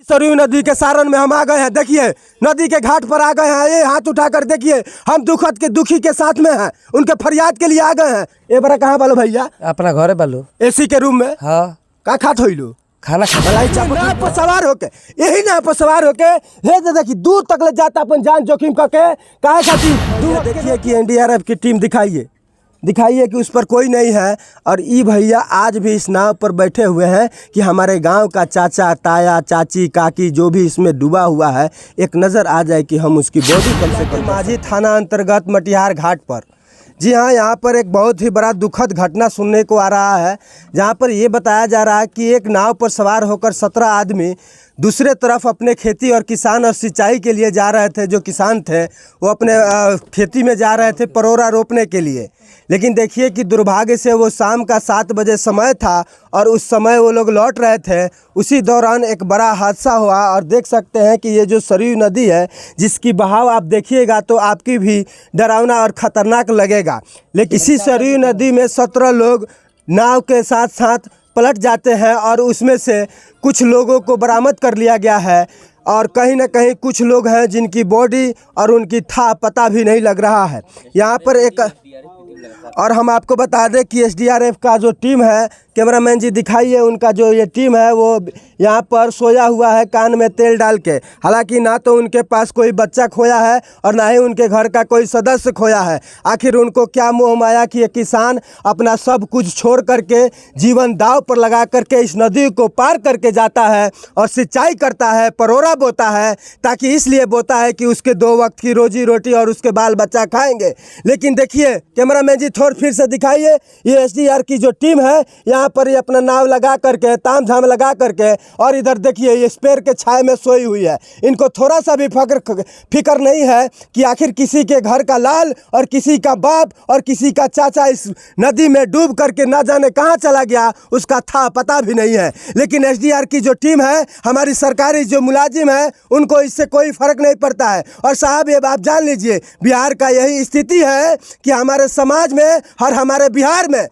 सरयू नदी के सारण में हम आ गए हैं। देखिए नदी के घाट पर आ गए हैं। ये हाथ उठाकर देखिए, हम दुखी के साथ में हैं, उनके फरियाद के लिए आ गए हैं। ये बड़ा कहाँ बालो भैया? अपना घरे बालो एसी के रूम में। हाँ का खात होइलो? खाना नाव पर सवार होके, यही नाव पर सवार होके हे देखिए दूर तक ले जाता अपन जान जोखिम करके। काहे खातिर? देखिए कि एनडीआरएफ की टीम दिखाइए कि उस पर कोई नहीं है। और ई भैया आज भी इस नाव पर बैठे हुए हैं कि हमारे गांव का चाचा ताया चाची काकी जो भी इसमें डूबा हुआ है एक नज़र आ जाए कि हम उसकी बॉडी कम से कम। माझी थाना अंतर्गत मटिहार घाट पर, जी हाँ, यहाँ पर एक बहुत ही बड़ा दुखद घटना सुनने को आ रहा है, जहाँ पर ये बताया जा रहा है कि एक नाव पर सवार होकर 17 आदमी दूसरे तरफ अपने खेती और किसान और सिंचाई के लिए जा रहे थे। जो किसान थे वो अपने खेती में जा रहे थे परोरा रोपने के लिए। लेकिन देखिए कि दुर्भाग्य से वो शाम का 7 बजे समय था और उस समय वो लोग लौट रहे थे। उसी दौरान एक बड़ा हादसा हुआ और देख सकते हैं कि ये जो सरयू नदी है जिसकी बहाव आप देखिएगा तो आपकी भी डरावना और ख़तरनाक लगेगा। लेकिन इसी सरयू नदी में 17 लोग नाव के साथ साथ पलट जाते हैं और उसमें से कुछ लोगों को बरामद कर लिया गया है। और कहीं ना कहीं कुछ लोग हैं जिनकी बॉडी और उनकी था पता भी नहीं लग रहा है। यहाँ पर एक और हम आपको बता दें कि एसडीआरएफ का जो टीम है, कैमरामैन जी दिखाइए, उनका जो ये टीम है वो यहाँ पर सोया हुआ है कान में तेल डाल के। हालांकि ना तो उनके पास कोई बच्चा खोया है और ना ही उनके घर का कोई सदस्य खोया है। आखिर उनको क्या मोह माया कि ये किसान अपना सब कुछ छोड़ करके जीवन दांव पर लगा करके इस नदी को पार करके जाता है और सिंचाई करता है, परोरा बोता है, ताकि इसलिए बोता है कि उसके 2 वक्त की रोजी रोटी और उसके बाल बच्चा खाएंगे। लेकिन देखिए कैमरामैन जी थोड़ा फिर से दिखाइए, ये एसडीआर की जो टीम है यहाँ पर ये अपना नाव लगा करके ताम झाम लगा करके और इधर देखिए ये स्पेयर के छाए में सोई हुई है। इनको थोड़ा सा भी फिक्र नहीं है कि आखिर किसी के घर का लाल और किसी का बाप और किसी का चाचा इस नदी में डूब करके ना जाने कहाँ चला गया, उसका था पता भी नहीं है। लेकिन एसडीआर की जो टीम है, हमारी सरकारी जो मुलाजिम है, उनको इससे कोई फर्क नहीं पड़ता है। और साहब ये आप जान लीजिए बिहार का यही स्थिति है कि हमारे समाज में और हमारे बिहार में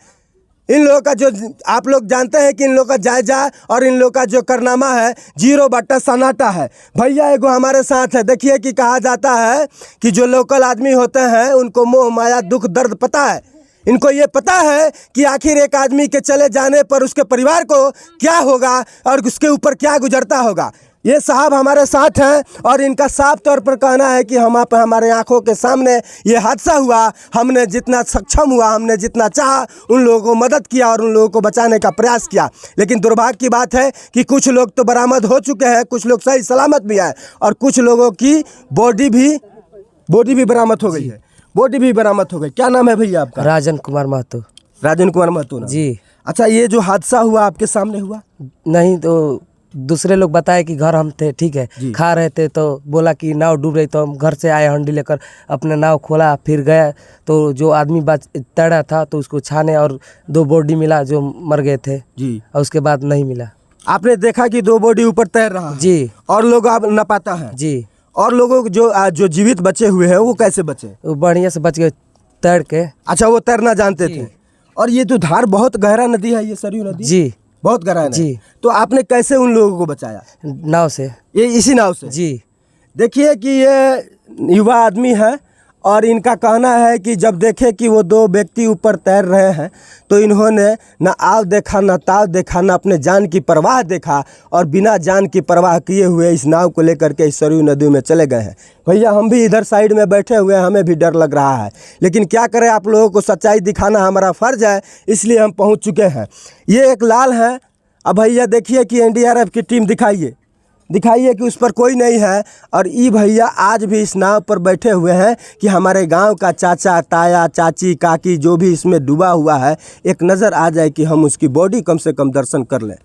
इन लोगों का जो आप लोग जानते हैं कि इन लोगों का जायजा और इन लोगों का जो कारनामा है 0 बट्टा सन्नाटा है। भैया एगो हमारे साथ है। देखिए कि कहा जाता है कि जो लोकल आदमी होते हैं उनको मोह माया दुख दर्द पता है। इनको ये पता है कि आखिर एक आदमी के चले जाने पर उसके परिवार को क्या होगा और उसके ऊपर क्या गुजरता होगा। ये साहब हमारे साथ हैं और इनका साफ तौर पर कहना है कि हमारे आंखों के सामने ये हादसा हुआ, हमने जितना सक्षम हुआ, हमने जितना चाहा उन लोगों को मदद किया और उन लोगों को बचाने का प्रयास किया। लेकिन दुर्भाग्य की बात है कि कुछ लोग तो बरामद हो चुके हैं, कुछ लोग सही सलामत भी हैं और कुछ लोगों की बॉडी भी बरामद हो गई है। बॉडी भी बरामद हो गई। क्या नाम है भैया आपका? राजन कुमार महतो। राजन कुमार महतो ना जी। अच्छा, ये जो हादसा हुआ आपके सामने हुआ? नहीं तो दूसरे लोग बताए कि घर हम थे, ठीक है, खा रहे थे तो बोला कि नाव डूब रही, तो हम घर से आए हंडी लेकर, अपना नाव खोला, फिर गया तो जो आदमी तैरा था तो उसको छाने और 2 बॉडी मिला जो मर गए थे जी, और उसके बाद नहीं मिला। आपने देखा कि 2 बॉडी ऊपर तैर रहा है जी, और लोग आप नापाता है जी। और लोगों जो जीवित बचे हुए हैं वो कैसे बचे? वो बढ़िया से बच गए तैर के। अच्छा, वो तैरना जानते थे। और ये तो धार बहुत गहरा नदी है, ये सरयू नदी जी, बहुत गहरा है जी। तो आपने कैसे उन लोगों को बचाया? नाव से। ये इसी नाव से? जी। देखिए कि ये युवा आदमी है और इनका कहना है कि जब देखे कि वो 2 व्यक्ति ऊपर तैर रहे हैं तो इन्होंने ना आव देखा, ना ताव देखा, ना अपने जान की परवाह देखा और बिना जान की परवाह किए हुए इस नाव को लेकर के इस सरयू नदी में चले गए हैं। भैया हम भी इधर साइड में बैठे हुए हैं, हमें भी डर लग रहा है, लेकिन क्या करें, आप लोगों को सच्चाई दिखाना हमारा फ़र्ज़ है, इसलिए हम पहुँच चुके हैं। ये एक लाल है। अब भैया देखिए कि एनडीआरएफ की टीम दिखाइए कि उस पर कोई नहीं है। और ई भैया आज भी इस नाव पर बैठे हुए हैं कि हमारे गांव का चाचा ताया चाची काकी जो भी इसमें डूबा हुआ है एक नज़र आ जाए कि हम उसकी बॉडी कम से कम दर्शन कर लें।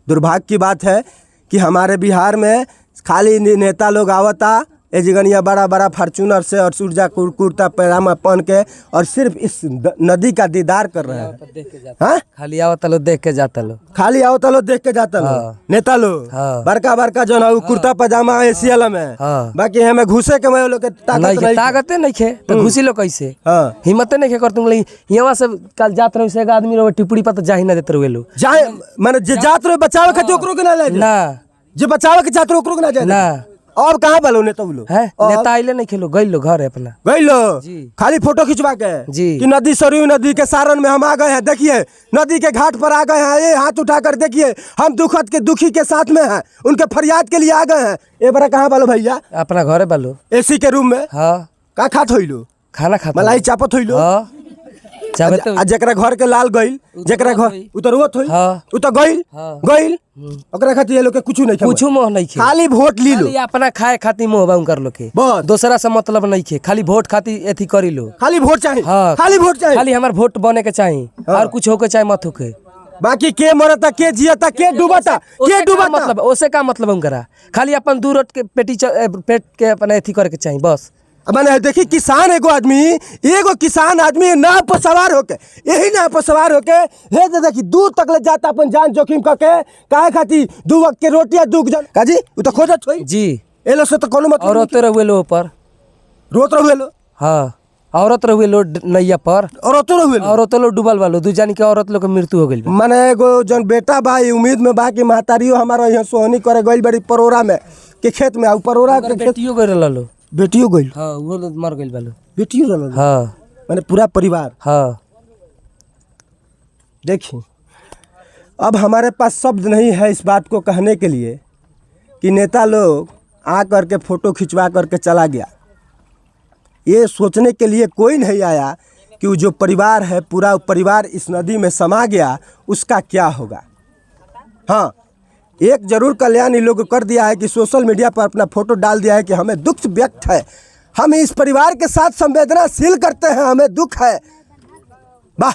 दुर्भाग्य की बात है कि हमारे बिहार में खाली नेता लोग आवता एजगनिया बड़ा बड़ा फार्चूनर से और सूरजा कुर्ता पैजामा पहन के और सिर्फ इस नदी का दीदार कर रहे हैं। हाँ, खाली आवता लो देख के जाता लो, खाली आवता लो देख के जाता लो। नेता लोग बड़का बड़का जो है कुर्ता पैजामा एशियल में, बाकी हमें घुसे के मैं लोग ताकते नहीं खे तो घुसी लो कैसे? हिम्मत नहीं खे कर तुम यहाँ से कल जात रहे से आदमी टिप्पणी पर तो जा ही ना देते रहे लोग, जाए माने जात रहे बचावे खातिर ओकरो के ना ले ना जो बचावे के चाहते ओकरो के ना जाए ना अब कहाँ बालो नेता बोलो है नेता आइले नहीं खेलो गई लो घर है अपना गई लो जी। खाली फोटो खिंचवा के जी। कि नदी सरयू नदी के सारण में हम आ गए हैं, देखिए नदी के घाट पर आ गए हैं, ये हाथ उठाकर देखिए हम दुखद के दुखी के साथ में हैं, उनके फरियाद के लिए आ गए हैं। ये बड़ा कहाँ बालो भैया? अपना घरे बालो एसी के रूम में। हाँ का खात होइलो? खाना खाता मलाई चापत होइलो? हाँ चाहे तो आ जेकरा घर के लाल गइल, जेकरा घर उतरवत होई हाँ। उ तो गइल हाँ। गइल ओकरा खातिर ये लोग के कुछ नहीं खे कुछ मोह नहीं खे खाली वोट ली लो, खाली अपना खाए खातिर मोह बाउं कर लो के बस दूसरा से मतलब नहीं खे खाली वोट खातिर एथी करी लो खाली वोट चाहिए। हाँ। खाली वोट चाहिए, खाली हमार वोट बने के चाहिए और कुछ होके चाहे मत होके बाकी के मरता के जियता के डूबता के डूबता मतलब ओसे का मतलब हम करा खाली अपन दू रोट के पेट के अपने एथी करे के चाहिए बस। मैंने देखी किसान एगो किसान आदमी नाव पर सवार होके यही नाव पर सवार होके हे तो देखी दूर तक ले जाता अपन जान जोखिम करके काहे खातिर 2 वक्त के रोटियां दुख जन काजी उ तो खोजत होई जी। एलो से तो कोनो मतलब औरत रहुए लो ऊपर रोत रहुए लो। हाँ औरत रहुए लो नैया पर औरतो रहुए लो औरत लो डूबल वालो दू जानी के औरत लोग के मृत्यु हो गई माने एगो जन बेटा बा ई उम्मीद में बा कि महतारियो हमारा यहाँ सोहनी करे गइल बड़ी परोरा में के खेत में आ परोरा के खेत बेटियों गई लो बेटियो गइल हाँ वो लोग मर गई वालो बेटियो रहल हाँ माने पूरा परिवार। हाँ देखिए अब हमारे पास शब्द नहीं है इस बात को कहने के लिए कि नेता लोग आ करके फ़ोटो खिंचवा करके चला गया, ये सोचने के लिए कोई नहीं आया कि वो जो परिवार है पूरा परिवार इस नदी में समा गया उसका क्या होगा। हाँ एक जरूर कल्याण इन लोग कर दिया है कि सोशल मीडिया पर अपना फ़ोटो डाल दिया है कि हमें दुख व्यक्त है, हम इस परिवार के साथ संवेदनाशील करते हैं, हमें दुख है। वाह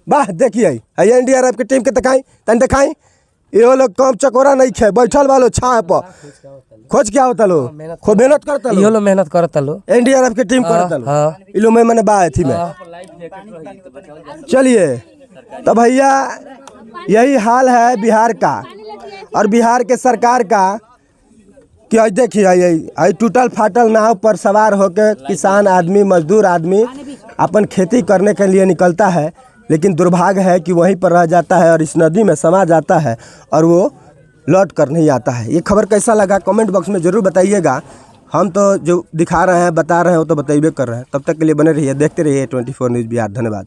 वाह देखिए एनडीआरएफ की टीम के दिखाई ये लोग काम चकोरा नहीं खे बैठल वालो छाए पर खोज क्या होता लो खूब मेहनत करता ये लो मेहनत करता लो एनडीआरएफ की टीम करता लो हाँ। ये लोग मैंने बा थी मैं चलिए तो भैया यही हाल है बिहार का और बिहार के सरकार का कि आज देखिए आई टूटल फाटल नाव पर सवार होकर किसान आदमी मजदूर आदमी अपन खेती करने के लिए निकलता है, लेकिन दुर्भाग्य है कि वहीं पर रह जाता है और इस नदी में समा जाता है और वो लौट कर नहीं आता है। ये खबर कैसा लगा कमेंट बॉक्स में ज़रूर बताइएगा। हम तो जो दिखा रहे हैं बता रहे हैं वो तो बताइए कर रहे हैं। तब तक के लिए बने रहिए, देखते रहिए 24 न्यूज़ बिहार। धन्यवाद।